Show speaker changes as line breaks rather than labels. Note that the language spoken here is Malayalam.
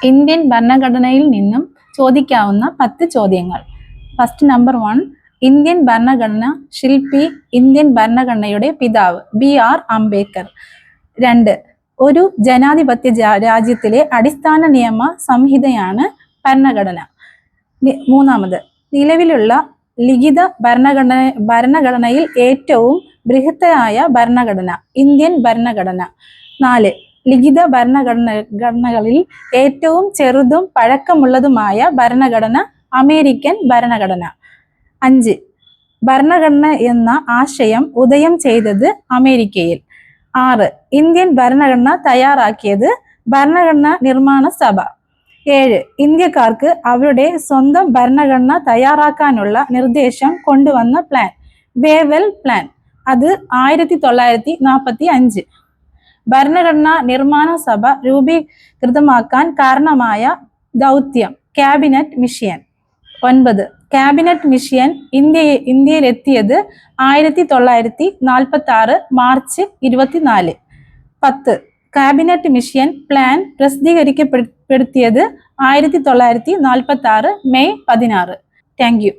ഇന്ത്യൻ ഭരണഘടനയിൽ നിന്നും ചോദിക്കാവുന്ന 10 ചോദ്യങ്ങൾ. ഫസ്റ്റ് നമ്പർ 1, ഇന്ത്യൻ ഭരണഘടന ശില്പി, ഇന്ത്യൻ ഭരണഘടനയുടെ പിതാവ് BR അംബേദ്കർ. 2, ഒരു ജനാധിപത്യ രാജ്യത്തിലെ അടിസ്ഥാന നിയമ സംഹിതയാണ് ഭരണഘടന. 3, നിലവിലുള്ള ലിഖിത ഭരണഘടനയിൽ ഏറ്റവും ബൃഹത്തായ ഭരണഘടന ഇന്ത്യൻ ഭരണഘടന. 4, ലിഖിത ഭരണഘടനകളിൽ ഏറ്റവും ചെറുതും പഴക്കമുള്ളതുമായ ഭരണഘടന അമേരിക്കൻ ഭരണഘടന. 5, ഭരണഘടന എന്ന ആശയം ഉദയം ചെയ്തത് അമേരിക്കയിൽ. 6, ഇന്ത്യൻ ഭരണഘടന തയ്യാറാക്കിയത് ഭരണഘടനാ നിർമ്മാണ സഭ. 7, ഇന്ത്യക്കാർക്ക് അവരുടെ സ്വന്തം ഭരണഘടന തയ്യാറാക്കാനുള്ള നിർദ്ദേശം കൊണ്ടുവന്ന പ്ലാൻ വേവൽ പ്ലാൻ. അത് 1945. ഭരണഘടനാ നിർമ്മാണ സഭ രൂപീകൃതമാക്കാൻ കാരണമായ ദൗത്യം ക്യാബിനറ്റ് മിഷൻ. 9, ക്യാബിനറ്റ് മിഷൻ ഇന്ത്യയിലെത്തിയത് 1946 മാർച്ച് 24. 10, ക്യാബിനറ്റ് മിഷൻ പ്ലാൻ പ്രസിദ്ധീകരിക്കപ്പെടുത്തിയത് 1946 മെയ് 16. Thank U.